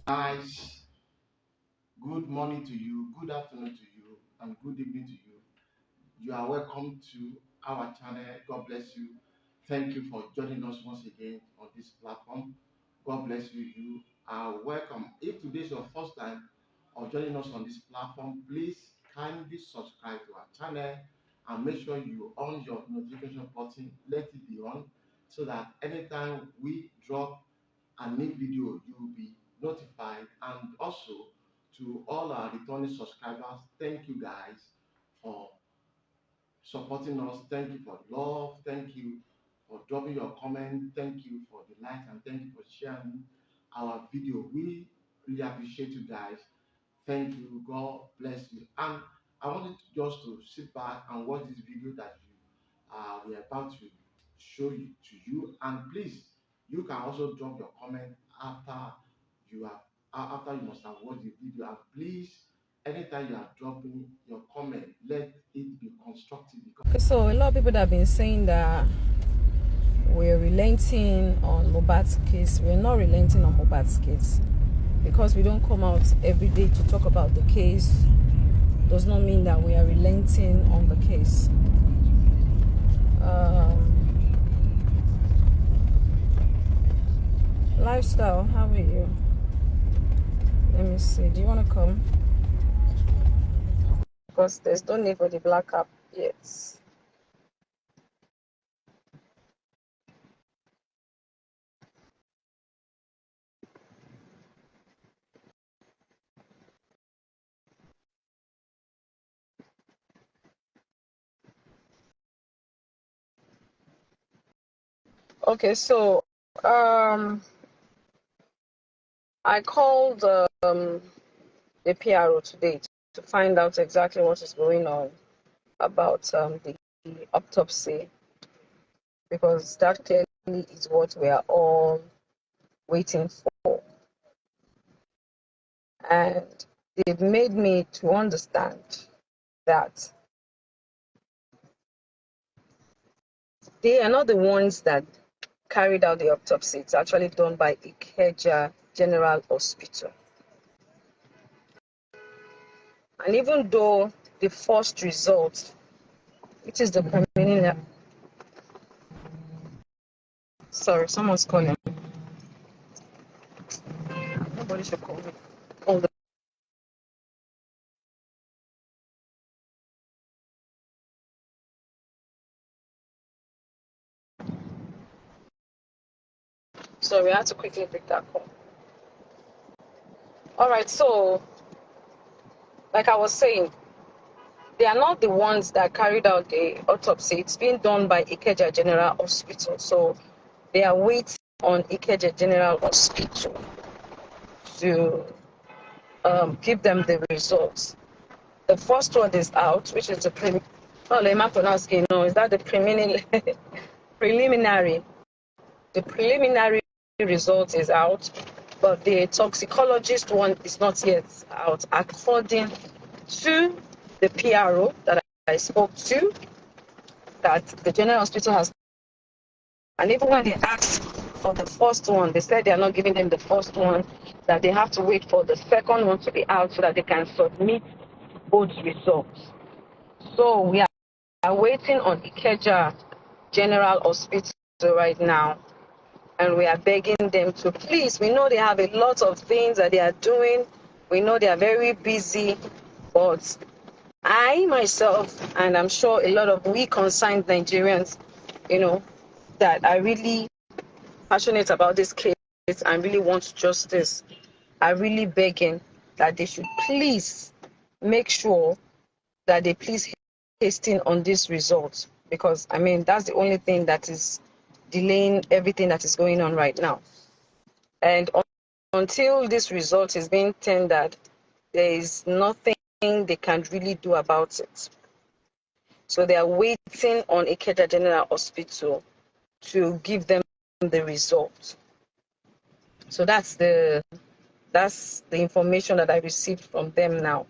Guys, good morning to you, good afternoon to you, and good evening to you. You are welcome to our channel. God bless you. Thank you for joining us once again on this platform. God bless you. You are welcome. If today is your first time of joining us on this platform, please kindly subscribe to our channel and make sure you on your notification button. Let it be on so that anytime we drop a new video, you will be notified. And also to all our returning subscribers, thank you guys for supporting us. Thank you for love. Thank you for dropping your comment. Thank you for the like, and thank you for sharing our video. We really appreciate you guys. Thank you. God bless you. And I wanted to just to sit back and watch this video that we are about to show you to you. And please, you can also drop your comment after you have after you must have watched the video. And please, anytime you are dropping your comment, let it be constructive. Okay, so a lot of people that have been saying that we're relenting on Mohbad's case. We're not relenting on Mohbad's case because we don't come out every day to talk about the case. Does not mean that we are relenting on the case. Lifestyle, how are you? Let me see. Do you want to come? Because there's no need for the black cap yet. Okay, so I called the PRO today to find out exactly what is going on about the autopsy, because that clearly is what we are all waiting for. And they've made me to understand that they are not the ones that carried out the autopsy. It's actually done by Ikeja General Hospital. And even though the first result, which is the preliminary, sorry, someone's calling. Nobody should call me. Oh, sorry, I had to quickly pick that call. All right, so like I was saying, they are not the ones that carried out the autopsy. It's being done by Ikeja General Hospital. So they are waiting on Ikeja General Hospital to give them the results. The first one is out, which is the is that the preliminary? The preliminary result is out, but the toxicologist one is not yet out, according to the PRO that I spoke to, that the General Hospital has. And even when they asked for the first one, they said they are not giving them the first one, that they have to wait for the second one to be out so that they can submit both results. So we are waiting on Ikeja General Hospital right now, and we are begging them to please. We know they have a lot of things that they are doing. We know they are very busy, but I myself, and I'm sure a lot of we concerned Nigerians, that are really passionate about this case and really want justice, are really begging that they should please make sure that they please hasten on this result, because that's the only thing that is delaying everything that is going on right now. And until this result is being tendered, there is nothing they can really do about it. So they are waiting on Ikeja General Hospital to give them the result. So that's the information that I received from them now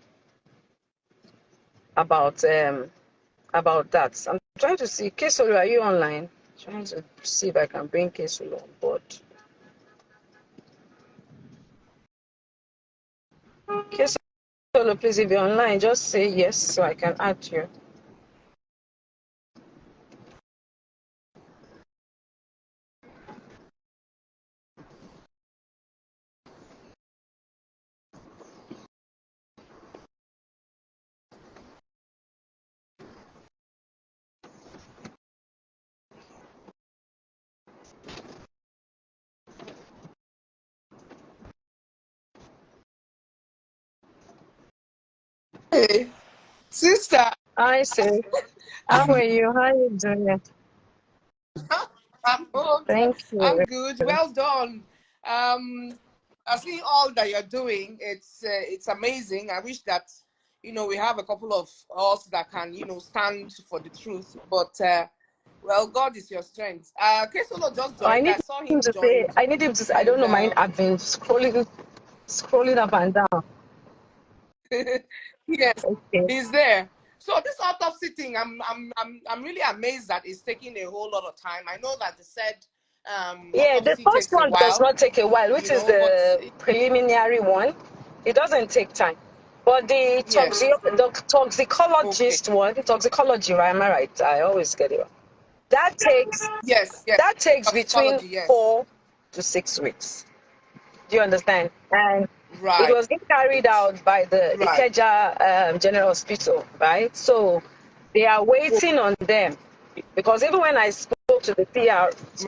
about that. I'm trying to see, Kesolo, are you online? Trying to see if I can bring Kesolo on board. Okay, so please, if you're online, just say yes so I can add you. Hey, sister. Hi, sis. How are you? How are you doing? I'm good. Thank I'm you. good. Well done. I see all that you're doing. It's amazing. I wish that we have a couple of us that can stand for the truth. But well, God is your strength. Kesolo just I joined. need I saw him him to say, joined, I need him to say, I don't and know, mine. I've been scrolling up and down. yes, Okay. he's there. So this autopsy thing, I'm really amazed that it's taking a whole lot of time. I know that they said Yeah, the autopsy first takes a one does while, not take a while, which is but the preliminary one. It doesn't take time. But the yes, okay, toxicologist one, toxicology, right? Am I right? I always get it wrong. That takes yes, that takes between toxicology, yes, 4 to 6 weeks. Do you understand? And it right, was being carried out by the right, Ikeja General Hospital, right? So they are oh, waiting on them because even when I spoke to the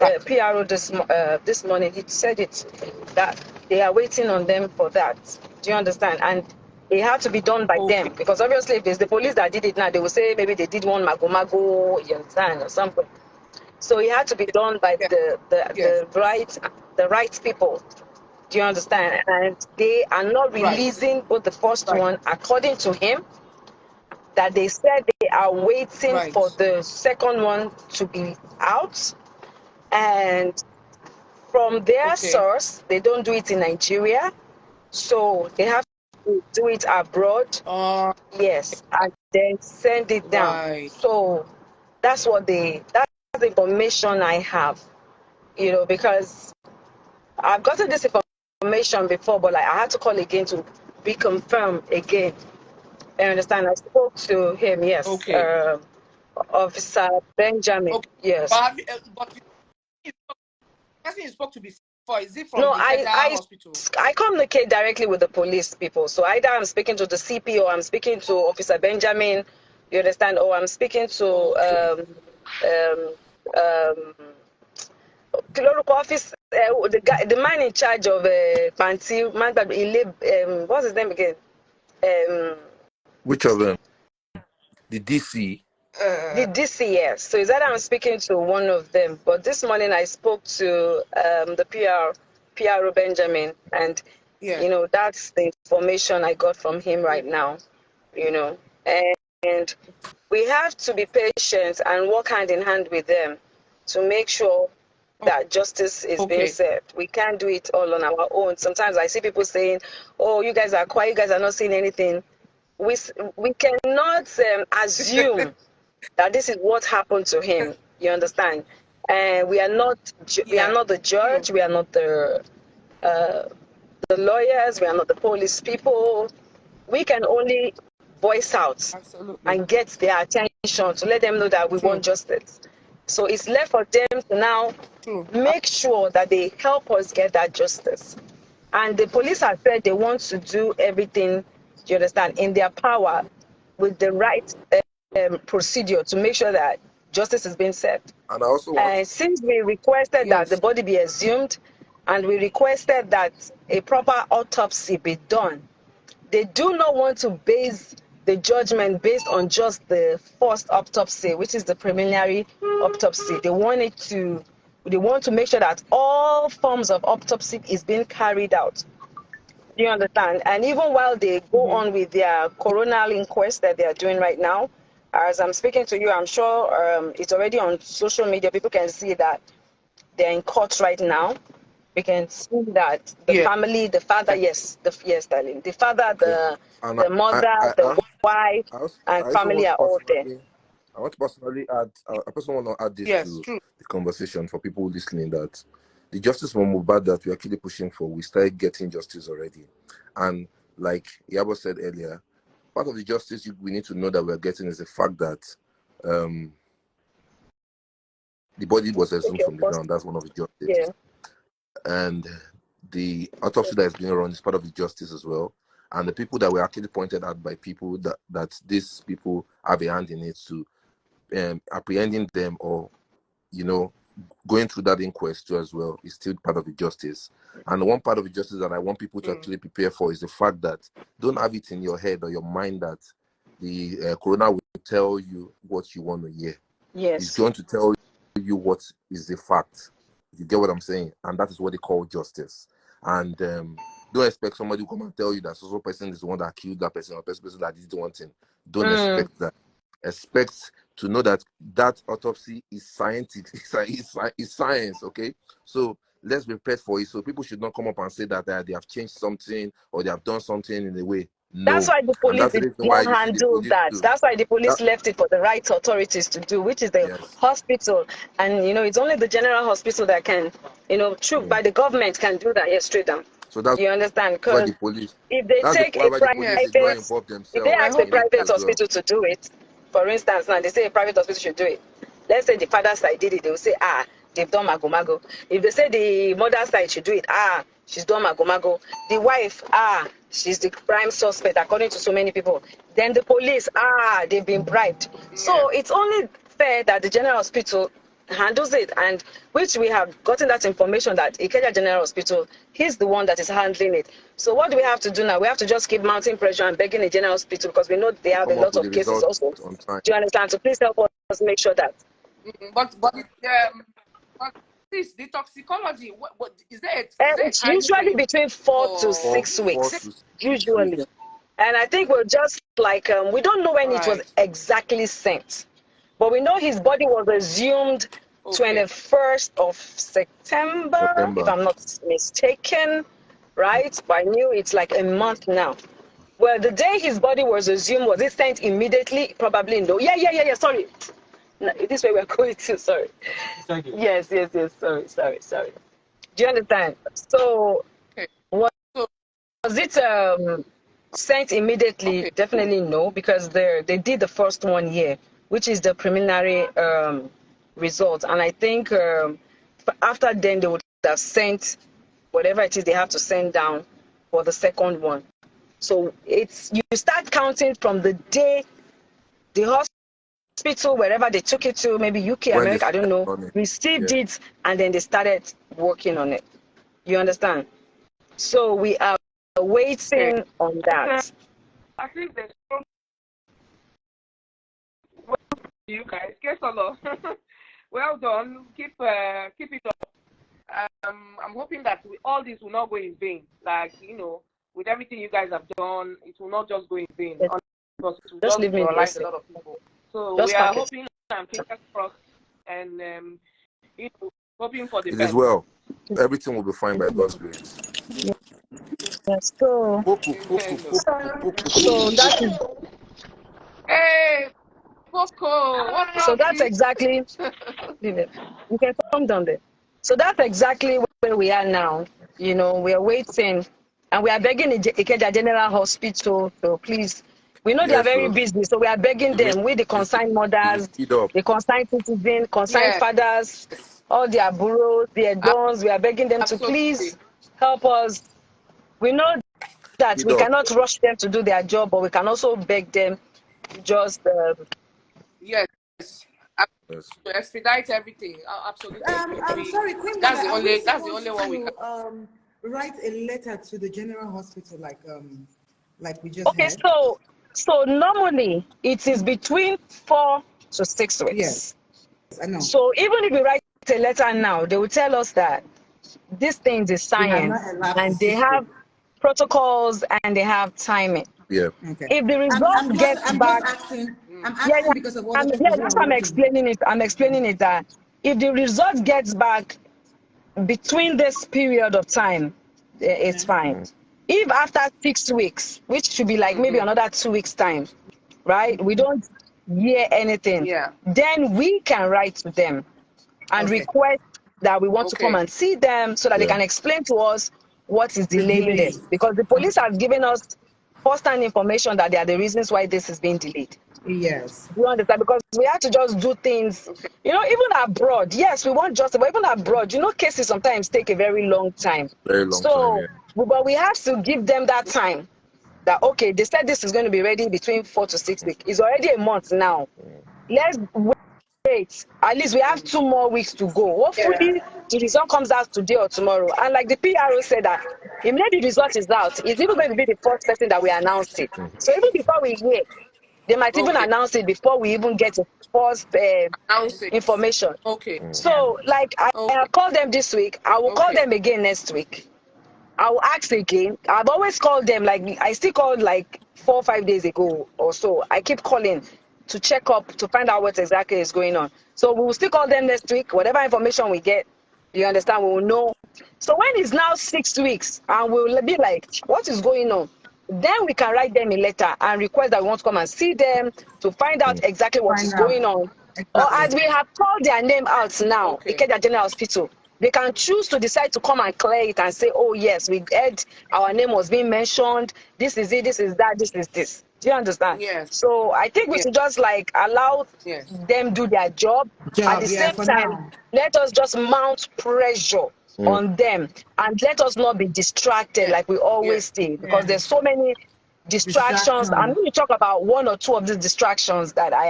right, PRO this morning, he said it that they are waiting on them for that. Do you understand? And it had to be done by okay, them because obviously, if it's the police that did it now, they will say maybe they did one mago, you understand, or something. So it had to be done by yes, yes, the right people. Do you understand? And they are not right, releasing both the first right, one, according to him, that they said they are waiting right, for the second one to be out. And from their okay, source, they don't do it in Nigeria. So they have to do it abroad. Yes. And then send it down. right, So that's the information I have, because I've gotten this information before, but like I had to call again to reconfirm again. I understand. I spoke to him, yes, okay, Officer Benjamin, okay. yes. But the person you spoke to before, is it from No, the Ikeja hospital? I communicate directly with the police people. So either I'm speaking to the CP or I'm speaking to Officer Benjamin, you understand, or I'm speaking to Okay, um, um, Kiloruk office, the man in charge of Panti, what's his name again? Um, Which of them? The DC. the DCS. So is that I'm speaking to one of them. But this morning I spoke to the PRO Benjamin, and yeah, that's the information I got from him right now. You know, and we have to be patient and work hand in hand with them to make sure that justice is being okay, served. We can't do it all on our own. Sometimes I see people saying, "Oh, you guys are quiet. You guys are not saying anything." We cannot assume that this is what happened to him. You understand? And we are yeah, not the true, judge. We are not the lawyers. We are not the police people. We can only voice out absolutely, and get their attention to let them know that we want true, justice. So it's left for them to now true, make sure that they help us get that justice. And the police have said they want to do everything, you understand, in their power with the right procedure to make sure that justice is being served. And I also want And since we requested that the yes, body be exhumed and we requested that a proper autopsy be done, they do not want to base the judgment based on just the first autopsy, which is the preliminary autopsy. They want to make sure that all forms of autopsy is being carried out. Do you understand? And even while they go mm-hmm. on with their coronal inquest that they are doing right now, as I'm speaking to you, I'm sure it's already on social media. People can see that they're in court right now. We can see that the Yeah, family, the father, yes, darling, the father, okay. And the mother, the wife, I and also family want to are all there. personally add. I personally want to add this yes, to true, the conversation for people listening, that the justice for Mohbad that we're actually pushing for, we started getting justice already, and like Iyabo said earlier, part of the justice we need to know that we're getting is the fact that the body was exhumed from the ground. That's one of the justice. Yeah. And the autopsy that is being run is part of the justice as well. And the people that were actually pointed out by people that these people have a hand in it, to apprehending them, or, you know, going through that inquest too as well, is still part of the justice. And one part of the justice that I want people to actually prepare for is the fact that don't have it in your head or your mind that the coroner will tell you what you want to hear. Yes. He's going to tell you what is the fact. You get what I'm saying? And that is what they call justice. And don't expect somebody to come and tell you that so person is the one that killed that person, or person that did one thing. Don't expect that. Expect to know that that autopsy is scientific. It's science, okay? So let's be prepared for it. So people should not come up and say that they have changed something or they have done something in a way. No. That's why the police did not handle that. That's why the police left it for the right authorities to do, which is the hospital. And, you know, it's only the general hospital that can, you know, by the government can do that. Yes, straight down. So that's, you understand? Because the police, if they take a private, if they ask a private hospital to do it, for instance, now they say a private hospital should do it. Let's say the father's side did it, they will say, they've done mago. If they say the mother's side should do it, she's done mago. The wife, she's the prime suspect according to so many people. Then the police, they've been bribed. Yeah. So it's only fair that the general hospital handles it, and which we have gotten that information that Ikeja General Hospital, he's the one that is handling it. So what do we have to do now? We have to just keep mounting pressure and begging the general hospital, because we know they have a lot of cases also. Do you understand? So please help us make sure that. But this, the toxicology, what is there? It's usually between 4 to 6 weeks, usually. And I think we're just like, we don't know when it was exactly sent. But we know his body was assumed 21st of September, if I'm not mistaken, right? But I knew it's like a month now. Well, the day his body was assumed, was it sent immediately? Probably no. Yeah, sorry. No, this way we're going to, sorry. Yes, sorry. Do you understand? So, was it sent immediately? Definitely no, because they did the first 1 year, which is the preliminary result. And I think after then they would have sent whatever it is they have to send down for the second one. So you start counting from the day the hospital, wherever they took it to, maybe UK, America, I don't know, received it, and then they started working on it. You understand? So we are waiting on that. I think there's you guys. Well done. Keep it up. I'm hoping that all this will not go in vain. Like, you know, with everything you guys have done, it will not just go in vain. Yes. Because it will just demoralize a lot of people. So we are hoping and fingers crossed, and you know, hoping for the best. It is well. Everything will be fine by God's grace. Yes. So that is. Hey, Poco. So that's exactly. You can come down there. So that's exactly where we are now. You know, we are waiting, and we are begging Ikeja General Hospital to please. We know they are very busy, so we are begging them, with the concerned mothers, the concerned citizens, concerned fathers, all their bureaus, their dons. We are begging them to please help us. We know that we cannot rush them to do their job, but we can also beg them just. Yes. To expedite everything. Absolutely. I'm sorry, Queen. That's the only one we can. Write a letter to the general hospital, like we just had. So normally it is between 4 to 6 weeks. Yes, I know. So even if we write a letter now, they will tell us that these things is science, and they have protocols and they have timing. Yeah. Okay. If the result gets back, I'm asking because of what that's why I'm explaining it. I'm explaining it that if the result gets back between this period of time, it's fine. If after 6 weeks, which should be like maybe another 2 weeks time, right? We don't hear anything. Then we can write to them and request that we want to come and see them so that they can explain to us what is delaying this. Because the police has given us first-hand information that there are the reasons why this is being delayed. Yes. You understand? Because we have to just do things, Okay. you know, even abroad. Yes, we want justice, but even abroad, you know, cases sometimes take a very long time. Very long time, So, yeah. but we have to give them that time. That okay, they said this is going to be ready between 4 to 6 weeks. It's already a month now. Let's wait. At least we have 2 more weeks to go. Yeah. Hopefully, the result comes out today or tomorrow. And like the PRO said that immediately the result is out, it's even going to be the first person that we announce it. So even before we hear, they might even Okay. announce it before we even get the first Announce it. information. Okay. Yeah. So, like, I Okay. have called them this week. I will call Okay. them again next week. I will ask again. I've always called them, like, I still called like 4 or 5 days ago or so. I keep calling to check up to find out what exactly is going on. So, we will still call them next week. Whatever information we get, you understand, we will know. So, when it's now 6 weeks and we'll be like, what is going on? Then we can write them a letter and request that we want to come and see them to find out exactly what is Find out. going on. Or Exactly. as we have called their name out now, Okay. Ikeja General Hospital, they can choose to decide to come and clear it and say, oh yes, we heard our name was being mentioned. This is it, this is that, this is this. Do you understand? Yes. So I think we Yes. should just like allow Yes. them do their job. At Job, the yeah, same for time, now. let us just mount pressure on them and let us not be distracted Yes. like we always Yes. say, because Yeah. there's so many distractions. I'm Distraction. going to talk about 1 or 2 of these distractions that I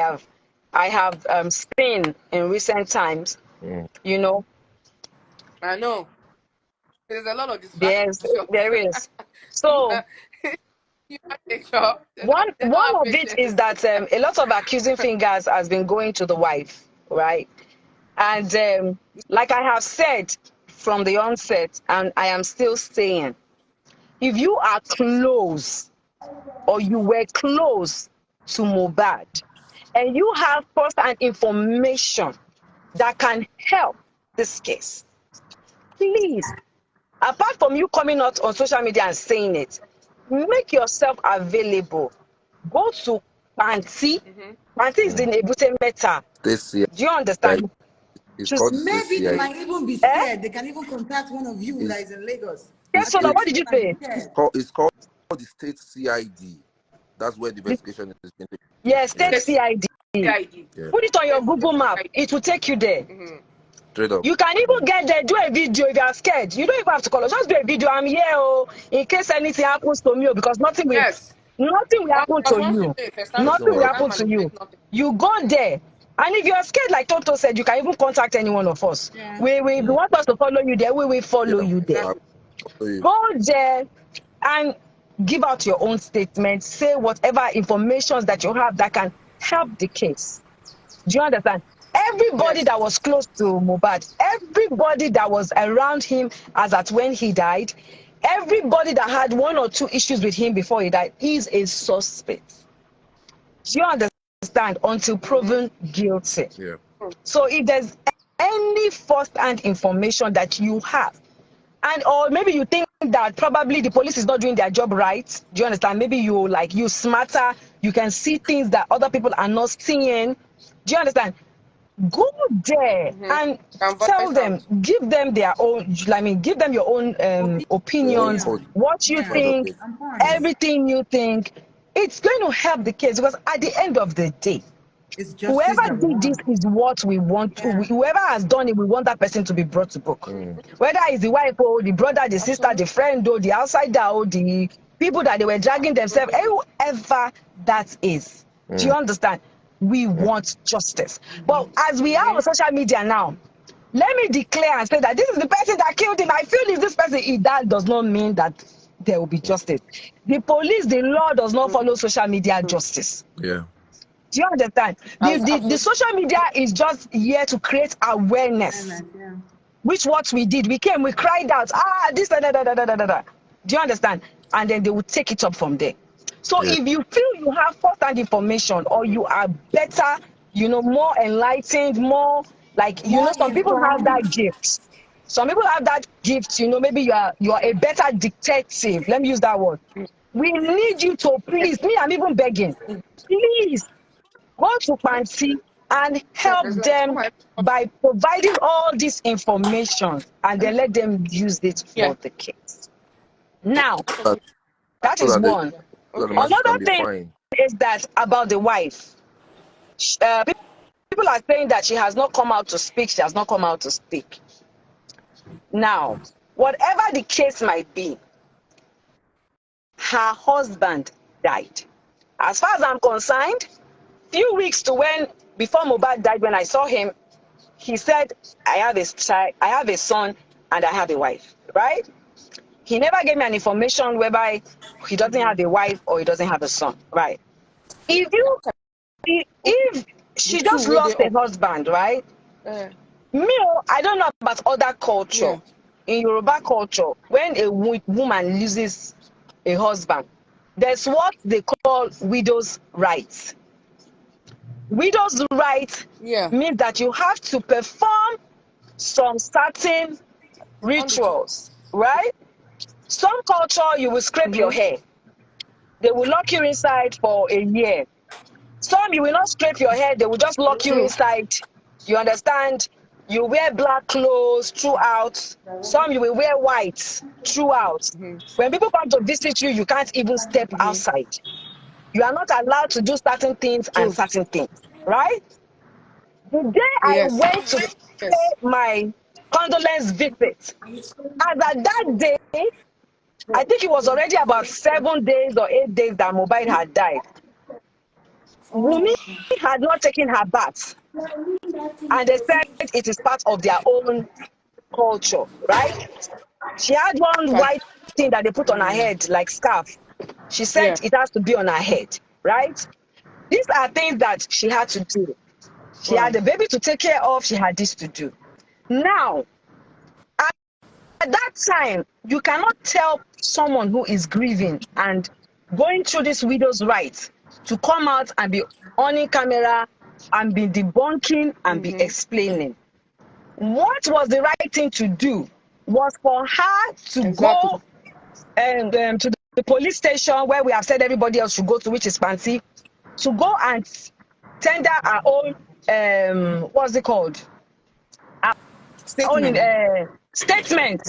have seen in recent times. You know, I know. There's a lot of there's distractions. there is. So Human nature. They don't one have of it is patience. that a lot of accusing fingers has been going to the wife, right? And like I have said from the onset, and I am still saying, if you are close or you were close to Mohbad and you have first-hand information that can help this case, please, apart from you coming out on social media and saying it, make yourself available. Go to Panti. Panti is in Ebute Meta. This CID, Do you understand? it's Just, called the state Maybe they CID. might even be eh? scared. They can even contact one of you that It's is in Lagos. Yes, it's so Maybe what it's did they you might be say? scared. it's called the state CID. That's where the The- investigation is being taken. Yes, Yeah, state CID. CID. yeah. Put it on your Google map. CID. It will take you there. Straight up. You can even get there, do a video if you are scared. You don't even have to call us. Just do a video. I'm here, oh, in case anything happens to me, oh, because Yes. nothing will happen Because to once you you. know if establish Nothing Nothing will will you happen. can't happen to you. manipulate nothing. You go there. And if you're scared, like Toto said, you can even contact any one of us. Yeah. If you want us to follow you there, we will follow Yeah, you there. I'll Exactly. follow you. Go there and give out your own statement. Say whatever information that you have that can help the case. Do you understand? Everybody Yes. that was close to Mohbad, everybody that was around him as at when he died, everybody that had 1 or 2 issues with him before he died is a suspect. Do you understand? Until proven guilty. Yeah. So if there's any first-hand information that you have, and or maybe you think that probably the police is not doing their job right, do you understand? Maybe you smarter, you can see things that other people are not seeing. Do you understand? Go there and Can tell voice them, out. give them their own, I mean, give them your own Your own opinions, point. Opinion. what you Yeah. Point of think, view. On point. everything you think. It's going to help the case, because at the end of the day, It's justice whoever that we did this want. is what we want to, Yeah. whoever has done it, we want that person to be brought to book. Whether it's the wife or the brother, the sister, the friend, or the outsider, or the people that they were dragging themselves, whoever that is. Do you understand? We want justice. But as we are on social media now, let me declare and say that this is the person that killed him. I feel it's this person. That does not mean that there will be justice. The police, the law does not follow social media justice. Yeah. Do you understand? The Absolutely. social media is just here to create awareness, Yeah. which what we did. We came, we cried out, this, da, da, da, da, da, da, da. Do you understand? And then they will take it up from there. So Yeah. if you feel you have first-hand information, or you are better, more enlightened, more like, More some people have informed. that gift. Some people have that gift, maybe you are a better detective. Let me use that word. We need you to please, me, I'm even begging, please go to Panti and help Yes, like, oh them my God. by providing all this information, and then let them use it Yeah. for the case. Now, That, that so is that they, one. So that the Okay. masses can Another be thing fine. is that about the wife. People are saying that she has not come out to speak. She has not come out to speak. Now, whatever the case might be, her husband died. As far as I'm concerned, few weeks to before Mohbad died, when I saw him, he said, I have a child, I have a son, and I have a wife, right? He never gave me an information whereby he doesn't have a wife or he doesn't have a son, right? If The she two just way they lost a up. husband, right? Uh, I don't know about other culture. yeah. In Yoruba culture, when a woman loses a husband, there's what they call widow's rights. Widow's rights Yeah. means that you have to perform some certain On the rituals, right? Some culture, you will scrape your hair. They will lock you inside for a year. Some, you will not scrape your hair. They will just lock you True. inside. You understand? You wear black clothes throughout. Some, you will wear white throughout. When people come to visit you, you can't even step outside. You are not allowed to do certain things and True. certain things, right? The day I Yes. went to pay Yes. my condolence visit, as at that day, I think it was already about 7 days or 8 days that Mohbad had died. Wunmi had not taken her bath, and they said it is part of their own culture, right? She had one Okay. white thing that they put on her head, like scarf. She Yeah. said it has to be on her head, right? These are things that she had to do. She had Wow. a baby to take care of. She had this to do. Now, at that time, you cannot tell someone who is grieving and going through this widow's rights to come out and be on camera and be debunking and be explaining. What was the right thing to do was for her to Exactly. go to the police station where we have said everybody else should go to, which is Fancy, to go and tender our own, what's it called? Our own Statement. statement,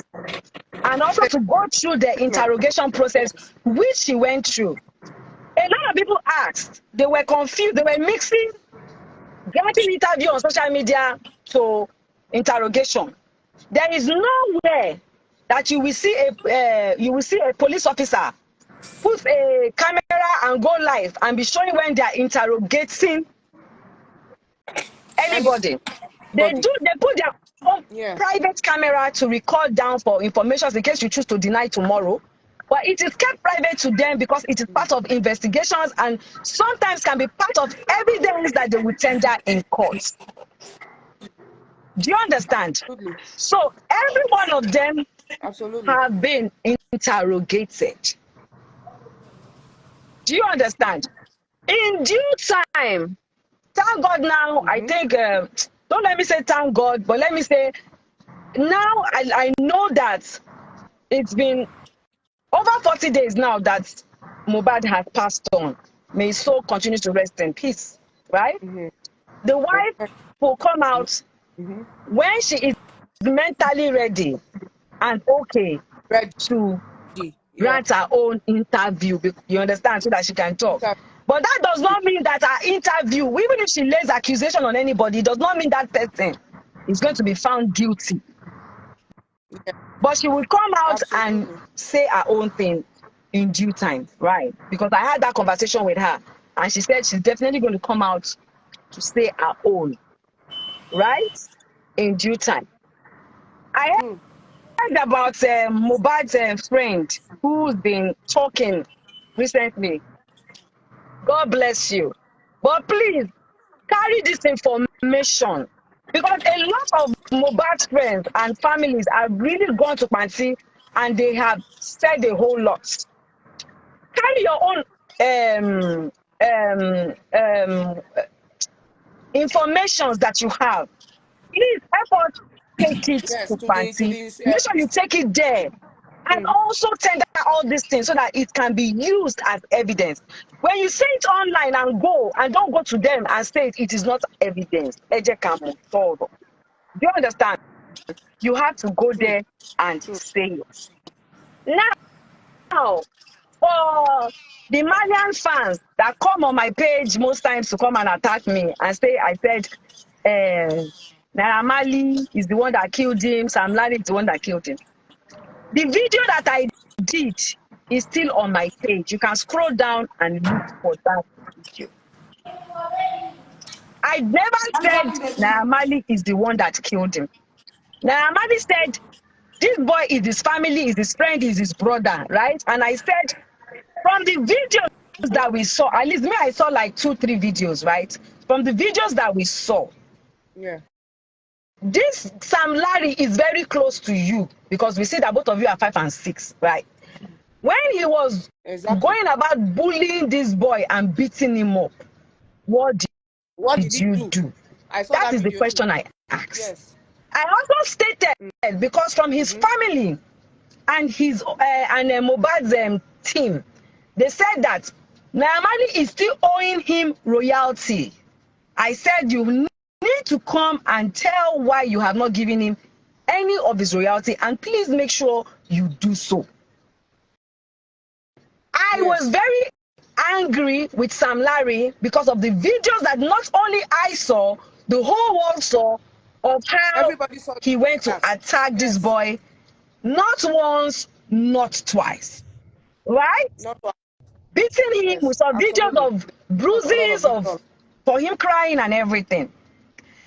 and also to go through the Statement. interrogation process, Yes. which she went through. A lot of people asked, they were confused, they were mixing granting interview on social media to interrogation. There is nowhere that you will see a police officer put a camera and go live and be showing when they are interrogating anybody. Anybody. They put their own Yeah. private camera to record down for information in case you choose to deny tomorrow. But it is kept private to them because it is part of investigations and sometimes can be part of evidence that they will tender in court. Do you understand? Absolutely. So every one of them Absolutely. have been interrogated. Do you understand? In due time, thank God now, I think, don't let me say thank God, but let me say, now I know that it's been over 40 days now that Mohbad has passed on. May his soul continue to rest in peace, right? The wife will come out when she is mentally ready and okay Ready. to Yeah. grant her own interview. You understand? So that she can talk. But that does not mean that her interview, even if she lays accusation on anybody, it does not mean that person is going to be found guilty. Yeah. But she will come out and Absolutely. say her own thing in due time, right? Because I had that conversation with her and she said she's definitely going to come out to say her own, right? In due time. I heard about Mohbad's friend who's been talking recently. God bless you. But please carry this information because a lot of Mohbad's friends and families have really gone to Panti and they have said a whole lot. Carry your own informations that you have. Please help us take it Yes. to To the Panti. this. Make sure you take it there. And also tender all these things so that it can be used as evidence. When you say it online and don't go to them and say it is not evidence. Do you understand? You have to go True. there and True. say it. Now, for for the Malian fans that come on my page most times to come and attack me and say I said Naira Marley is the one that killed him, Sam Larry is the one that killed him. The video that I did is still on my page. You can scroll down and look for that video. I never said Naira Marley is the one that killed him. Naira Marley said this boy is his family, is his friend, is his brother, right? And I said from the videos that we saw, at least me, I saw like 2-3 videos, right? From the videos that we saw, Yeah. this Sam Larry is very close to you because we see that both of you are 5 and 6, right? When he was going about bullying this boy and beating him up, what did you do? I saw That is the question too. I asked. Yes. I also stated because from his family and his Mohbad's team, they said that Naira Marley is still owing him royalty. I said you need to come and tell why you have not given him any of his royalty, and please make sure you do so. I was very angry with Sam Larry because of the videos that not only I saw, the whole world saw of how he went to attack this boy, not once, not twice, right? Beating him, we saw videos of bruises, for him crying and everything.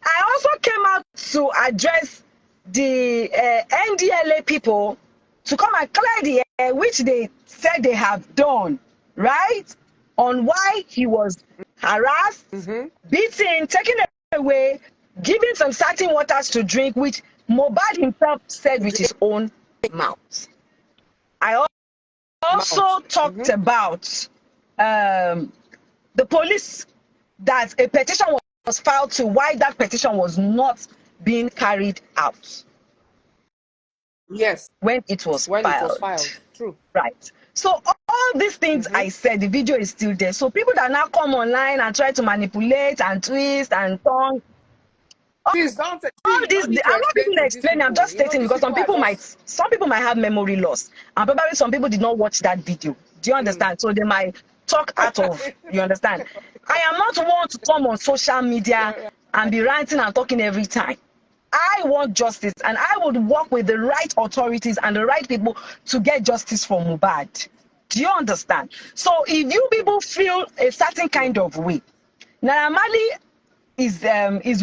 I also came out to address the NDLA people to come and clear the air, which they said they have done, right? On why he was harassed, beaten, taken away, given some certain waters to drink, which Mohbad himself said with his own mouth. I also talked about the police, that a petition was filed to why that petition was not being carried out. Yes. When it was filed. True. Right. So all these things I said, the video is still there. So people that now come online and try to manipulate and twist and turn. Please don't all this, I'm not even explaining, I'm just stating because some people might have memory loss. And probably some people did not watch that video. Do you understand? So they might talk out of, you understand? I am not one to come on social media and be ranting and talking every time. I want justice, and I would work with the right authorities and the right people to get justice for Mohbad. Do you understand? So if you people feel a certain kind of way, Naira Marley is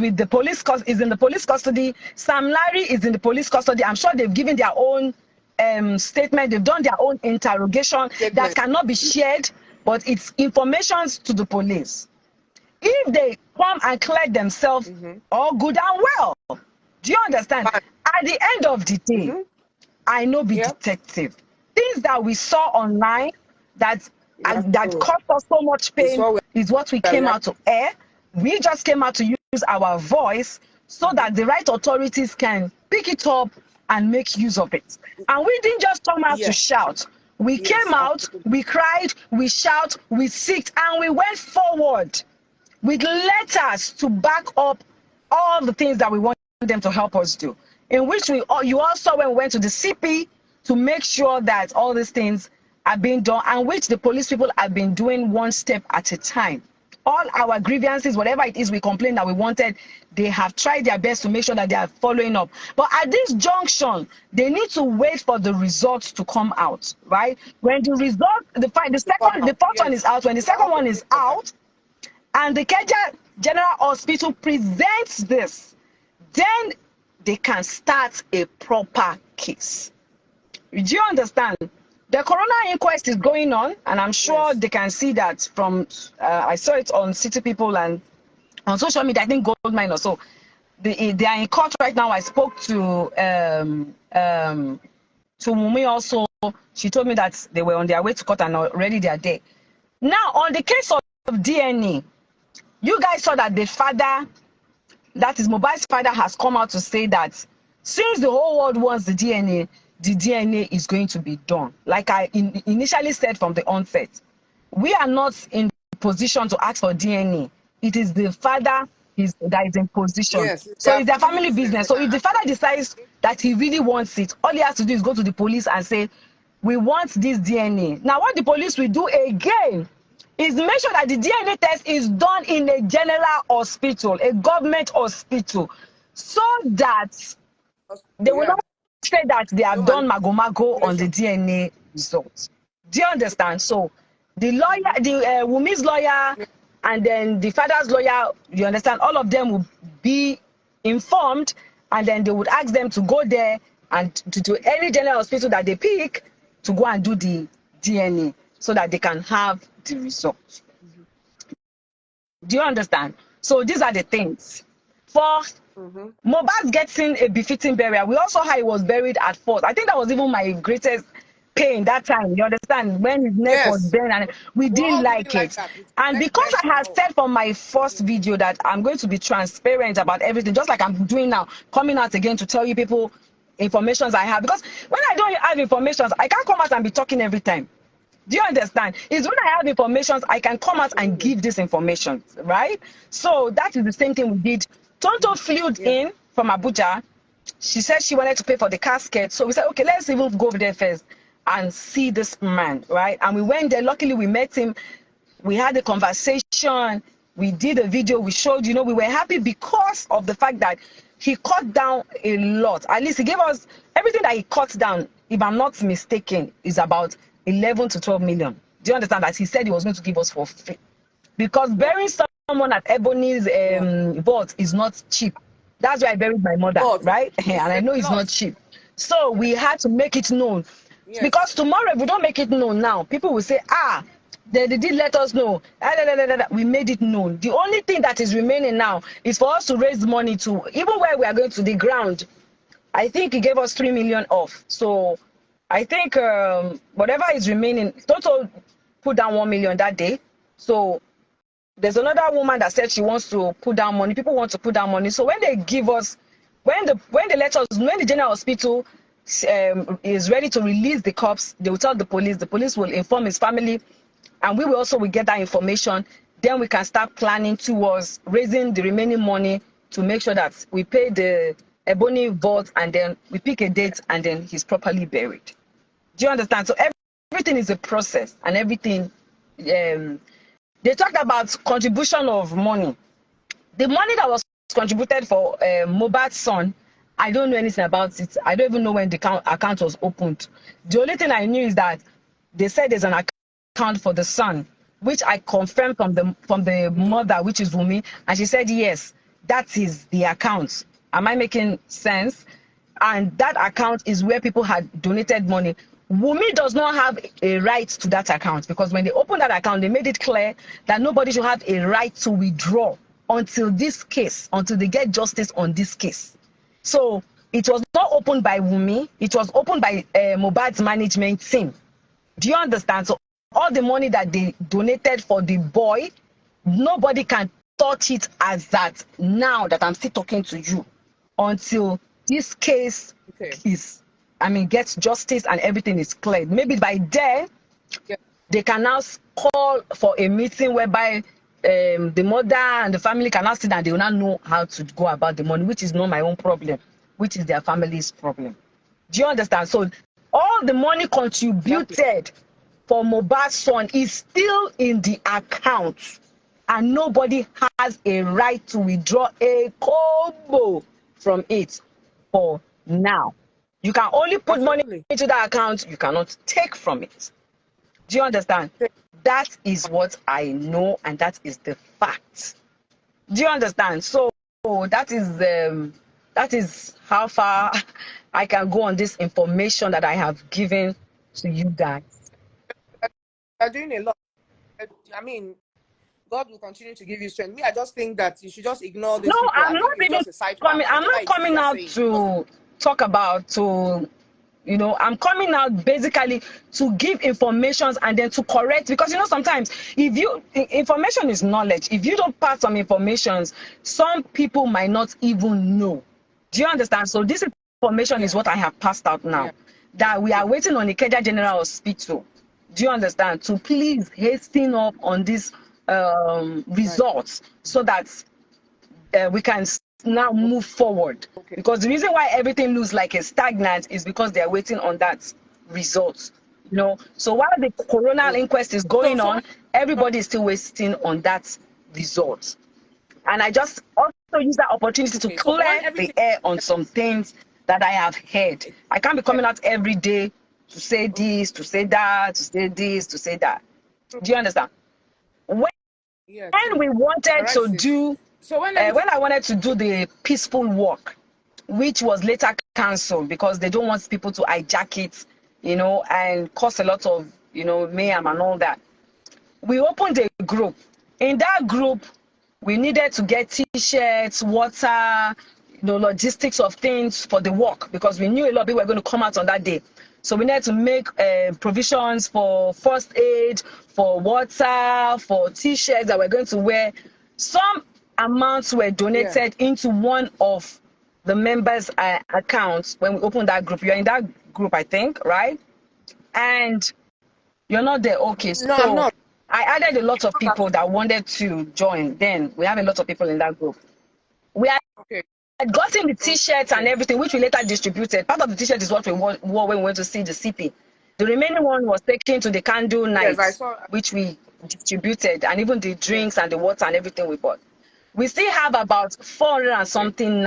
with the police, is in the police custody. Sam Larry is in the police custody. I'm sure they've given their own statement. They've done their own interrogation that cannot be shared, but it's information to the police. If they come and clear themselves, all good and well. Do you understand? At the end of the day, I know be detective. Things that we saw online that caused us so much pain is what we came out to air. We just came out to use our voice so that the right authorities can pick it up and make use of it. And we didn't just come out to shout. We came out, we cried, we shout, we sicked, and we went forward with letters to back up all the things that we want them to help us do. In which you also when we went to the CP to make sure that all these things are being done, and which the police people have been doing one step at a time. All our grievances, whatever it is we complained that we wanted, they have tried their best to make sure that they are following up. But at this junction, they need to wait for the results to come out, right? When the result, the first one is out, when the second one is out, and the Keja General Hospital presents this, then they can start a proper case. Do you understand? The coroner inquest is going on, and I'm sure they can see that from, I saw it on City People and on social media, I think Goldmine or so. They are in court right now. I spoke to Wunmi also. She told me that they were on their way to court and already they are there. Now, on the case of DNA, you guys saw that the father, that is Mohbad's father, has come out to say that since the whole world wants the DNA is going to be done. Like I initially said from the onset, we are not in position to ask for DNA. It is the father that is in position. So it's their family business. So if the father decides that he really wants it, all he has to do is go to the police and say, we want this DNA. Now, what the police will do again is make sure that the DNA test is done in a general hospital, a government hospital, so that they will Yeah. not say that they No have done magomago on the manipulation. DNA results. Do you understand? So the lawyer, the Wunmi's lawyer, Yeah. and then the father's lawyer, you understand, all of them will be informed, and then they would ask them to go there and to any general hospital that they pick to go and do the DNA so that they can have the results. Do you understand? So these are the things. For Mohbad getting a befitting burial, we also how he was buried at first. I think that was even my greatest pain that time. You understand? When his neck was Yes. bent and we We didn't all didn't like like it. that. With And neck because bent I and had all. said from my first video that I'm going to be transparent about everything, just like I'm doing now, coming out again to tell you people informations I have. Because when I don't have informations, I can't come out and be talking every time. Do you understand? It's when I have information, I can come out and Absolutely. give this information, right? So that is the same thing we did. Tonto flew Yeah. in from Abuja. She said she wanted to pay for the casket. So we said, okay, let's even go over there first and see this man, right? And we went there. Luckily, we met him. We had a conversation. We did a video. We showed, you know, we were happy because of the fact that he cut down a lot. At least he gave us everything that he cut down, if I'm not mistaken, is about 11 to 12 million. Do you understand that he said he was going to give us for free? Because Wow. burying someone at Ebony's Wow. vault is not cheap. That's why I buried my mother, But right? it's And I a know it's not lot. cheap. So we had to make it known. Yes. Because tomorrow, if we don't make it known now, people will say, ah, they did let us know. We made it known. The only thing that is remaining now is for us to raise money to, even where we are going to the ground. I think he gave us 3 million off. So I think whatever is remaining, Toto put down 1 million that day. So there's another woman that said she wants to put down money. People want to put down money. So when they give us, when they let us, when the general hospital is ready to release the cops, they will tell the police. The police will inform his family, and we will also will get that information. Then we can start planning towards raising the remaining money to make sure that we pay the Ebony vault, and then we pick a date, and then he's properly buried. Do you understand? So everything is a process, and everything. They talked about contribution of money. The money that was contributed for Mohbad's son, I don't know anything about it. I don't even know when the account was opened. The only thing I knew is that they said there's an account for the son, which I confirmed from the mother, which is Wunmi, and she said yes, that is the account. Am I making sense? And that account is where people had donated money. Wunmi does not have a right to that account, because when they opened that account, they made it clear that nobody should have a right to withdraw until this case, until they get justice on this case. So it was not opened by Wunmi, it was opened by Mohbad's management team. Do you understand? So all the money that they donated for the boy, nobody can touch it as that now that I'm still talking to you, until this case Okay. is, gets justice and everything is cleared. Maybe by then, Yeah. they can now call for a meeting whereby the mother and the family can now sit and they will not know how to go about the money, which is not my own problem, which is their family's problem. Do you understand? So all the money Exactly. contributed for Mohbad's son is still in the account, and nobody has a right to withdraw a kobo from it for now. You can only put money Absolutely. into that account, you cannot take from it. Do you understand? Okay. That is what I know, and that is the fact. Do you understand? So that is how far I can go on this information that I have given to you guys. You're doing a lot. I mean, God will continue to give you strength. Me, I just think that you should just ignore No, these people. I'm I not think it's even just a side coming. part, I'm whatever not it is coming they're out saying. Because to talk about I'm coming out basically to give informations and then to correct, because sometimes if information is knowledge. If you don't pass some informations, some people might not even know. Do you understand? So this information is yeah, what I have passed out yeah, now, that we are waiting on the Ikeja General Hospital. Do you understand? To please hasten up on these right. results so that we can now move forward. Okay. Because the reason why everything looks like a stagnant is because they are waiting on that result. You know, so while the coroner Mm. inquest is So, going so on, everybody is still waiting on that result. And I just also use that opportunity to okay. So clear once the everything air on some things that I have heard. I can't be coming out every day to say this, to say that, to say this, to say that. Do you understand? When yeah, true. we All wanted right, to sis. do, So when everything, when I wanted to do the peaceful walk, which was later cancelled because they don't want people to hijack it, you know, and cause a lot of, you know, mayhem and all that. We opened a group. In that group, we needed to get t-shirts, water, you know, logistics of things for the walk because we knew a lot of people were going to come out on that day. So we needed to make provisions for first aid, for water, for t-shirts that we're going to wear. Some amounts were yeah, donated into one of the members' accounts when we opened that group. You're in that group, I think, right? And you're not there. Okay, no, I'm so not. I added a lot of Not people actually. that wanted to join. Then we have a lot of people in that group. We had Okay, gotten the t-shirts and okay. everything, which we later distributed. Part of the t-shirt is what we wore when we went to see the CP. The remaining one was taken to the candle Yes, I night, saw. which we distributed, and even the Yes. drinks and the water and everything we bought. We still have about 400 and Okay. something,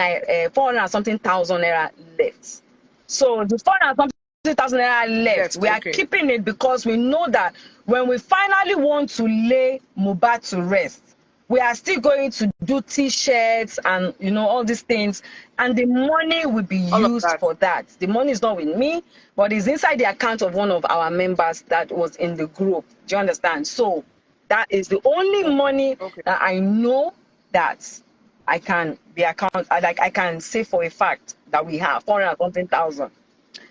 400 and something thousand naira left. So the 400 and something thousand naira left, Left. we are Okay. keeping it because we know that when we finally want to lay Mohbad to rest, we are still going to do t-shirts and, you know, all these things, and the money will be All of used that. for that. The money is not with me, but it's inside the account of one of our members that was in the group. Do you understand? So that is the only Okay. money Okay. that I know that I can be account, like I can say for a fact that we have 400 and something thousand.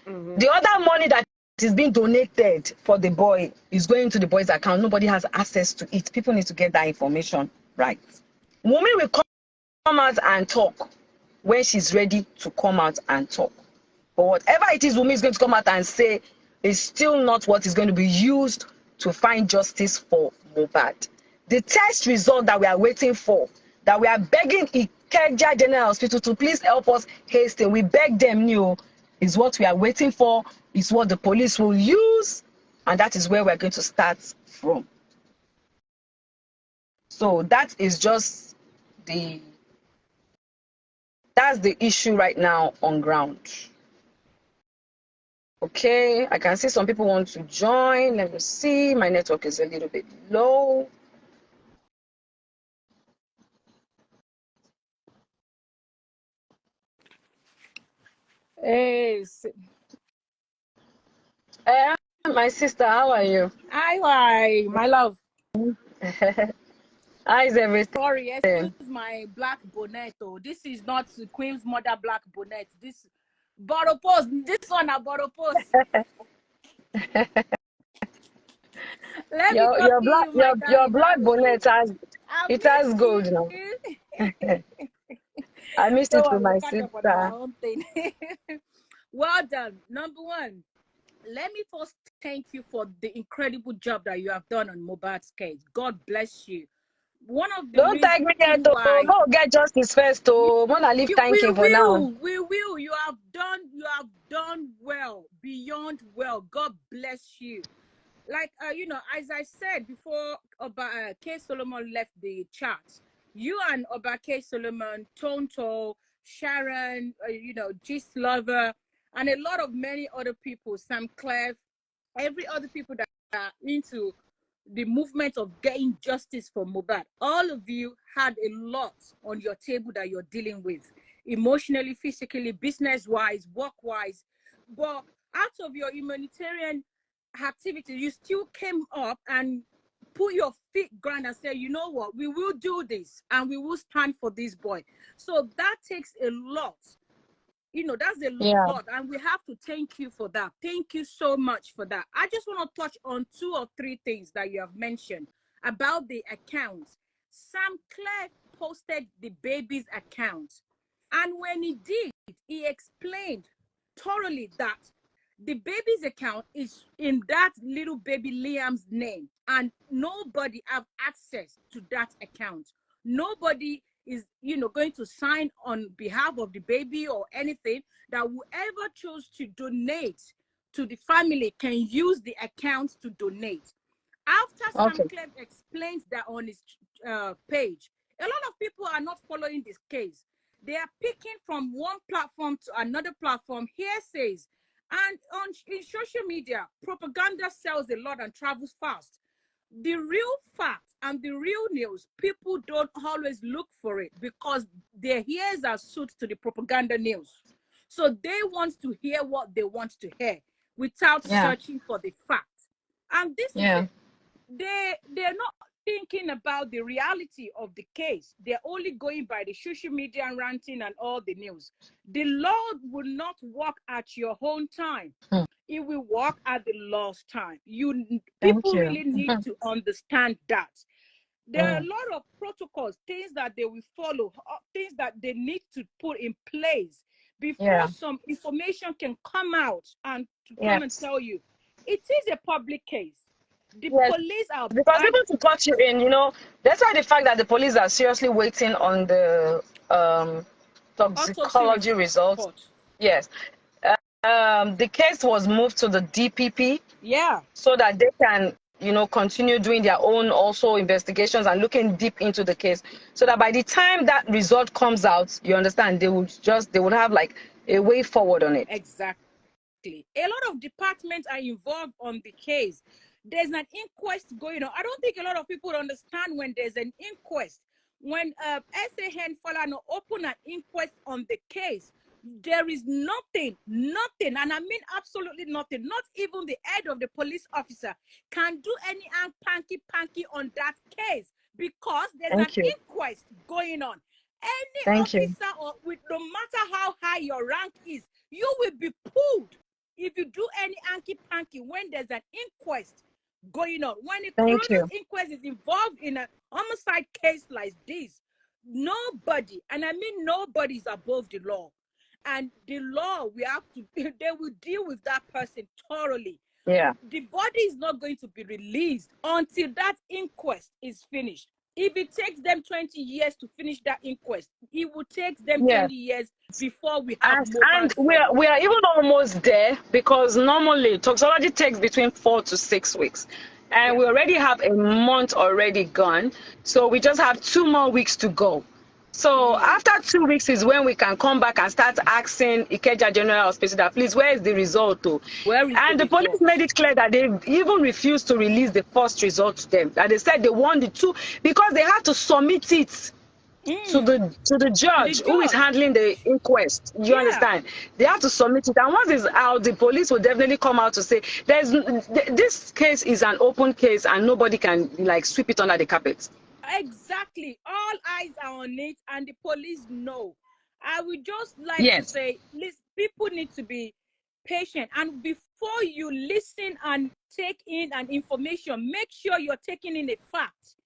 Mm-hmm. The other money that is being donated for the boy is going to the boy's account. Nobody has access to it. People need to get that information right. Wunmi will come out and talk when she's ready to come out and talk. But whatever it is Wunmi is going to come out and say is still not what is going to be used to find justice for Mohbad. The test result that we are waiting for, that we are begging Ikeja General Hospital to please help us hasten. We beg them new, is what we are waiting for, is what the police will use, and that is where we're going to start from. So that is just the that's the issue right now on ground. Okay, I can see some people want to join. Let me see. My network is a little bit low. Hey, My sister, how are you? hi, my love. How is everything? Sorry, excuse my black bonnet. Oh, this is not Queen's mother black bonnet. This bottle post. This one a bottle post. Let me talk Your to black you, my your darling. black How are you? bonnet has I it has missed gold now. you. I missed Don't it with worry, we'll my catch up on our sister. own thing. Well done. Number one, let me first thank you for the incredible job that you have done on Mohbad's case. God bless you. One of the Don't reasons tag me yet, oh. why Mo get justice first, oh. Mona leave we thanking for now. will, we will. You have done well, beyond well. God bless you. Like as I said before, Oba K Solomon left the chat. You and Oba K Solomon, Tonto, Sharon, Gist Lover, and a lot of many other people, Sam Clef, every other people that are into the movement of getting justice for Mohbad. All of you had a lot on your table that you're dealing with, emotionally, physically, business-wise, work-wise. But out of your humanitarian activity, you still came up and put your feet ground and say, you know what, we will do this and we will stand for this boy. So that takes a lot. That's a Yeah. lot, and we have to thank you for that. Thank you so much for that. I just want to touch on 2 or 3 things that you have mentioned about the accounts. Sam Clare posted the baby's account, and when he did, he explained thoroughly that the baby's account is in that little baby Liam's name, and nobody have access to that account. Nobody is going to sign on behalf of the baby or anything. That whoever chose to donate to the family can use the account to donate. After Sam Okay. Clem explains that on his page, a lot of people are not following this case. They are picking from one platform to another platform, hearsays. And in social media, propaganda sells a lot and travels fast. The real fact and the real news, people don't always look for it because their ears are suited to the propaganda news. So they want to hear what they want to hear without searching for the facts. And this is it. They're not thinking about the reality of the case. They're only going by the social media and ranting and all the news. The Lord will not walk at your own time. It will walk at the Lord's time. People really need to understand that. There are a lot of protocols, things that they will follow, things that they need to put in place before some information can come out and to come and tell you. It is a public case. The police are because bad. even to cut you in, that's why the fact that the police are seriously waiting on the toxicology results. Yes. The case was moved to the DPP. Yeah. So that they can, continue doing their own also investigations and looking deep into the case. So that by the time that result comes out, you understand, they would have like a way forward on it. Exactly. A lot of departments are involved on the case. There's an inquest going on. I don't think a lot of people understand when there's an inquest. When SAN Falano open an inquest on the case, there is nothing, and I mean absolutely nothing, not even the head of the police officer can do any panky on that case because there's an inquest going on. Any officer, or with no matter how high your rank is, you will be pulled if you do any panky when there's an inquest going on. When a coroner's inquest is involved in a homicide case like this, nobody, and I mean nobody, is above the law. And the law, they will deal with that person thoroughly. Yeah. The body is not going to be released until that inquest is finished. If it takes them 20 years to finish that inquest, it will take them 20 years before we have and we are even almost there, because normally toxicology takes between 4 to 6 weeks. And we already have a month already gone. So we just have 2 more weeks to go. So after 2 weeks is when we can come back and start asking Ikeja General Hospital that, please, where is the result? And the police made it clear that they even refused to release the first result to them. That they said they won the 2 because they had to submit it to the judge who is handling the inquest. You understand? They have to submit it, and once it's out, the police will definitely come out to say this case is an open case and nobody can like sweep it under the carpet. Exactly. All eyes are on it, and the police know. I would just like to say, listen, people need to be patient, and before you listen and take in an information, make sure you're taking in a fact.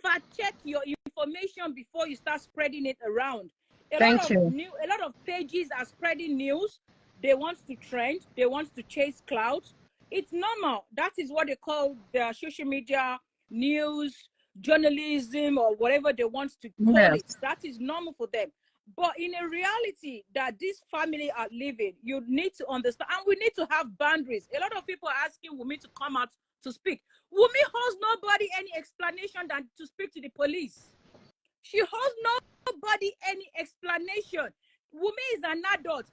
Fact check your information before you start spreading it around. A lot of pages are spreading news. They want to trend. They want to chase clouds. It's normal. That is what they call the social media news, journalism, or whatever they want to call it. That is normal for them. But in a reality that this family are living, you need to understand, and we need to have boundaries. A lot of people are asking Wunmi to come out to speak. Wunmi owes nobody any explanation than to speak to the police. She owes nobody any explanation. Wunmi is an adult.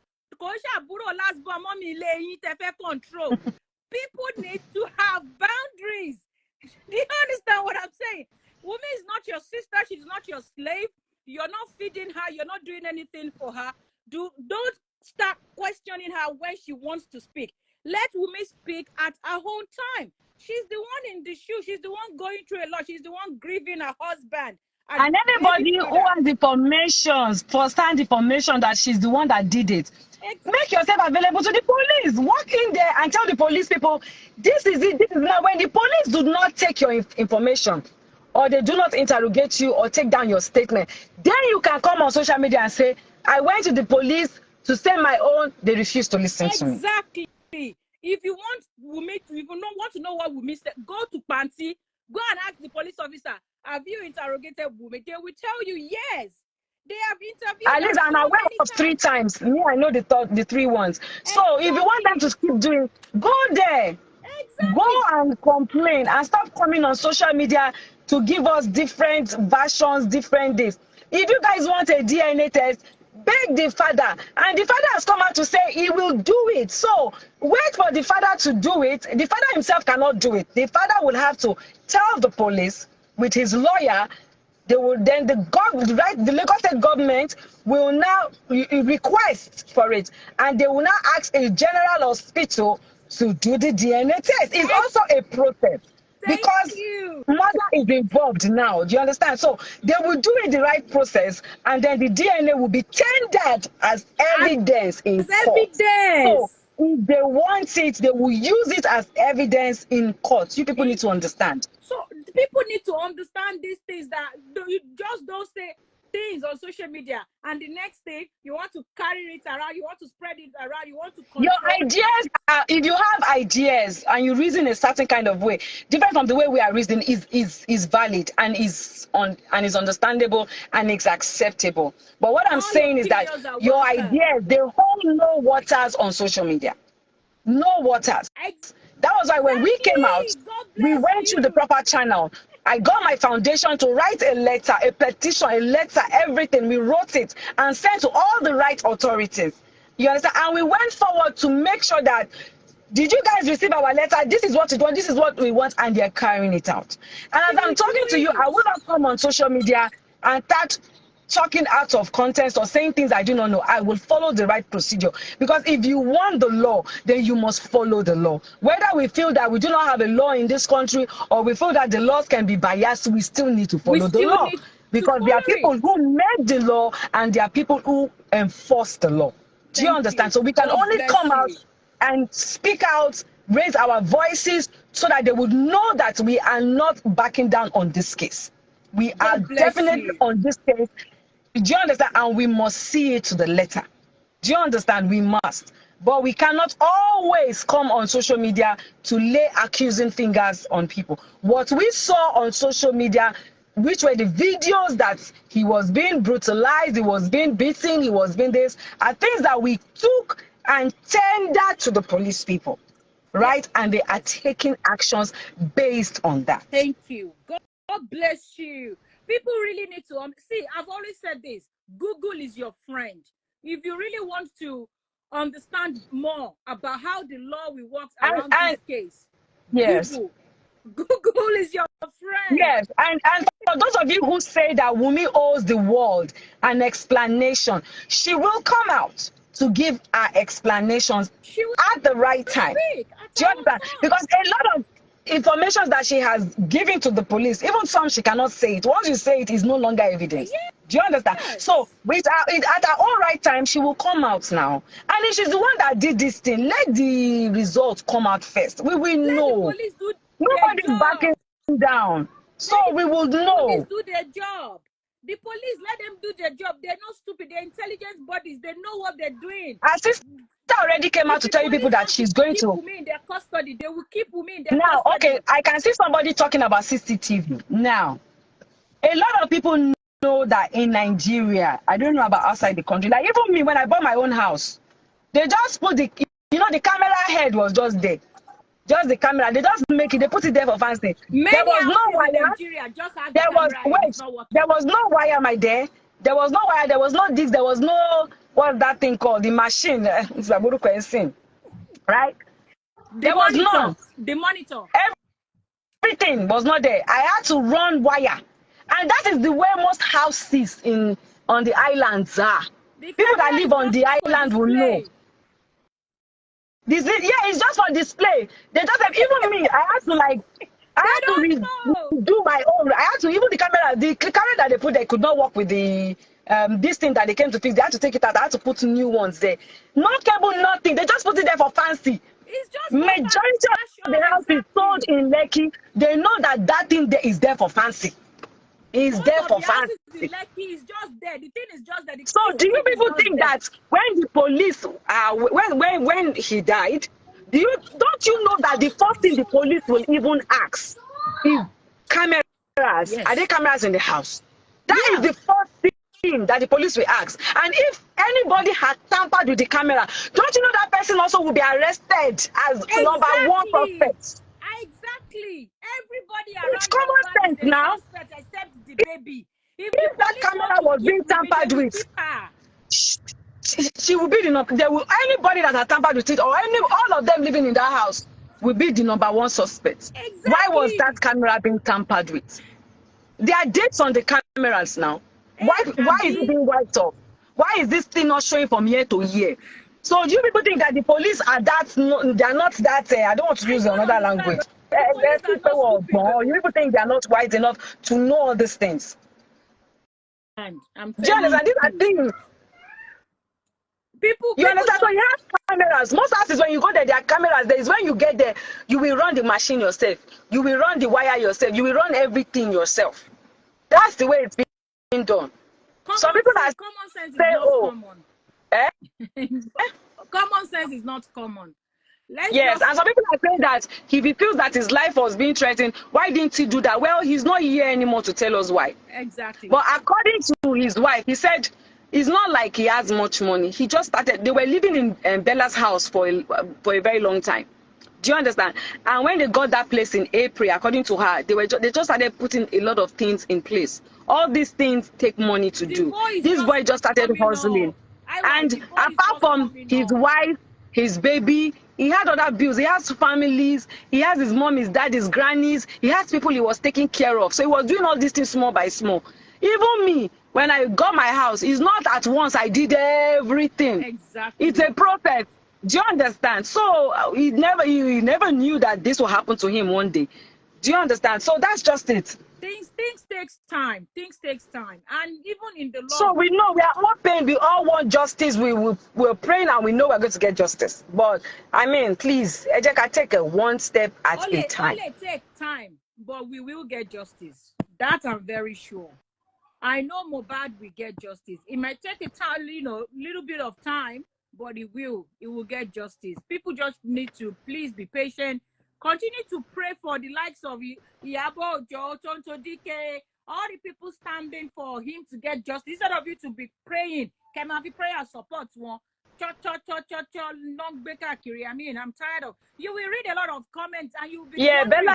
Control. People need to have boundaries. Do you understand what I'm saying? Wunmi is not your sister. She's not your slave. You're not feeding her. You're not doing anything for her. Don't start questioning her when she wants to speak. Let Wunmi speak at her own time. She's the one in the shoe. She's the one going through a lot. She's the one grieving her husband. And anybody who has information, first-hand information that she's the one that did it, make yourself available to the police. Walk in there and tell the police people, this is it. This is now. When the police do not take your information, or they do not interrogate you or take down your statement, then you can come on social media and say, I went to the police to say my own. They refuse to listen to me. Exactly. If you want Wunmi to, if you don't want to know what Wunmi said, go to Panti, go and ask the police officer, have you interrogated Wunmi? They will tell you yes. They have At interviewed least us I'm so aware many of 3 times. times. Me, I know the 3 ones. So if you want them to Exactly. keep doing, go there. Go Exactly. and complain and stop coming on social media to give us different versions, different days. If you guys want a DNA test, beg the father. And the father has come out to say he will do it. So wait for the father to do it. The father himself cannot do it. The father will have to tell the police with his lawyer. They will then the Lagos State government will now request for it, and they will now ask a general hospital to do the DNA test. It's also a process Thank because you. mother is involved now. Do you understand? So they will do it the right process, and then the DNA will be tendered as As evidence in court. So evidence. if they want it, they will use it as evidence in court. You people need to understand. So people need to understand these things, that you just don't say things on social media and the next thing you want to carry it around, you want to spread it around, you want to Your control. ideas are, if you have ideas and you reason a certain kind of way, different from the way we are reasoning, is valid and is understandable and is acceptable. But what I'm All saying is that opinions are your welcome. ideas, they hold no waters on social media. No waters. That was why when we came out, Exactly. God we bless went through the you. proper channel. I got my foundation to write a letter, a petition, a letter, everything. We wrote it and sent to all the right authorities. You understand? And we went forward to make sure that, did you guys receive our letter? This is what we want. This is what we want. And they're carrying it out. And as I'm talking to you, I will not come on social media and start talking out of context or saying things I do not know. I will follow the right procedure, because if you want the law, then you must follow the law. Whether we feel that we do not have a law in this country or we feel that the laws can be biased, we still need to We follow the still law, need to because there are follow it. people who made the law and there are people who enforce the law. Do you Thank understand? you. So we can God only come bless out you. and speak out, raise our voices so that they would know that we are not backing down on this case. We are God bless definitely you. on this case. Do you understand? And we must see it to the letter. Do you understand? We must. But we cannot always come on social media to lay accusing fingers on people. What we saw on social media, which were the videos that he was being brutalized, he was being beaten, he was being this, are things that we took and tendered to the police people, Yes. right? And they are taking actions based on that. Thank you. God bless you. People really need to see. I've always said this: Google is your friend. If you really want to understand more about how the law will work around And this case, yes. Google is your friend. Yes, and for those of you who say that Wunmi owes the world an explanation, she will come out to give her explanations She will at the right time. speak at Do you her own understand? time. Because a lot of information that she has given to the police, even some she cannot say it. Once you say it, is no longer evidence. Do you understand? Yes. So at her own right time, she will come out now. And if she's the one that did this thing, let the results come out first. We will Let the know. police do their Nobody's backing job. down. So we will Police know. do their job. The police, let them do their job. They're not stupid. They're intelligent bodies. They know what they're doing. Our sister already came out If to the tell you people police that want to she's going keep to. Wunmi in their custody, they will keep Wunmi in their Now, okay, custody. I can see somebody talking about CCTV. Now, a lot of people know that in Nigeria, I don't know about outside the country. Like even me, when I bought my own house, they just put the camera head was just there. Just the camera. They just make it, they put it there for fancy. There Many was no houses in wire. Nigeria just have the There was, camera and it's wait, not working. there was no wire, my dear. There was no wire, there was no disc, there was no, what's that thing called? The machine. It's a right? The There was monitor. none. The monitor. Everything was not there. I had to run wire. And that is the way most houses on the islands are. The People that camera live is on just the for island will know. display. It's just for display. They just have, even me, I had to They don't know. do my own. I had to, even the camera that they put there could not work with the this thing that they came to fix. They had to take it out. I had to put new ones there. No cable, nothing. They just put it there for fancy. It's just for Majority of the fashion. house is sold Exactly. in Lekki. They know that thing there is there for fancy. It's Most there of for the houses in fancy. Lekki is just there. The thing is just that the So do you CCTV is people just think there. that when the police when he died, don't you know that the first thing the police will even ask is cameras? Yes. Are there cameras in the house? That is the first thing thing that the police will ask. And if anybody had tampered with the camera, don't you know that person also will be arrested as number one Exactly. suspect? Exactly. Everybody It's around common Mohbad is sense a now. suspect except the baby. If the If that police want camera to was keep being Wunmi, they tampered will with, keep her. she will be the number. There will anybody that has tampered with it, or all of them living in that house will be the number one suspect. Why was that Exactly. camera being tampered with? There are dates on the cameras now. Why is it Abi. being wiped off? Why is this thing not showing from year to year? So do you people think that the police are that? No, they are not that. I don't want to I use don't another understand, language. but the police are not stupid You though. people think they are not wise enough to know all these things? And I'm Do you telling understand? These are you, things. people You understand? So just you have cameras. Most houses, when you go there, there are cameras. There is when you get there, you will run the machine yourself. You will run the wire yourself. You will run everything yourself. That's the way it's being done. Some people are common sense is say, not oh, common. eh? Common sense is not common. Let's Yes, just and some people are saying that if he feels that his life was being threatened, why didn't he do that? Well, he's not here anymore to tell us why. exactly. But according to his wife, he said it's not like he has much money. He just started. They were living in Bella's house for a very long time. Do you understand? And when they got that place in April, according to her, they just started putting a lot of things in place. All these things take money to The do. boy is This just boy just started coming hustling. up. I wife, And the boy is apart just from coming his up. wife, his baby, he had other bills. He has families. He has his mom, his dad, his grannies. He has people he was taking care of. So he was doing all these things small by small. Even me, when I got my house, it's not at once I did everything. It's Exactly. a process. Do you understand? So he never knew that this will happen to him one day. Do you understand? So that's just it. Things takes time. Things takes time. And even in the So law, we know we are all paying. We all want justice. We're praying and we know we're going to get justice. But I mean, please, Ejeka, take it one step at a time. only take time, but we will get justice. That I'm very sure. I know Mohbad will get justice. It might take a time, little bit of time, but it will. It will get justice. People just need to please be patient. Continue to pray for the likes of Iyabo Ojo, Tonto Dike, all the people standing for him to get justice. Instead of you to be praying, can I be prayer support one? Long breaker kiri. I mean, I'm tired of. You will read a lot of comments and you will be Yeah, Bella wondering.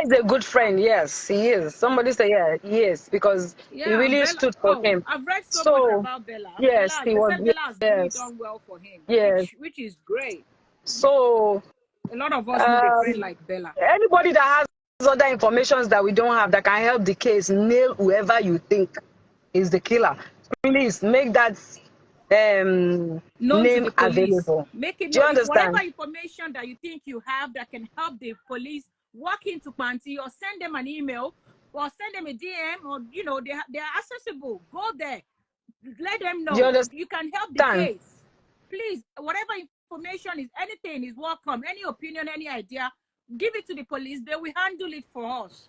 is a good friend. Yes, he is. Somebody say, yeah, he is, because he Yeah, really Bella. stood for Oh, him. I've read so much So, about Bella. yes, he They was. said Bella has really Yes, done well for him, yes. which is great. So, A lot of us need a friend um, like Bella. anybody that has other informations that we don't have that can help the case, nail whoever you think is the killer. Please make that Known to name the police. available. Make it Do you know whatever understand? information that you think you have that can help the police walk into Panty or send them an email or send them a DM or they are accessible. Go there. Let them Do you know. You can help the understand? case. Please, whatever information is, anything is welcome. Any opinion, any idea, give it to the police. They will handle it for us.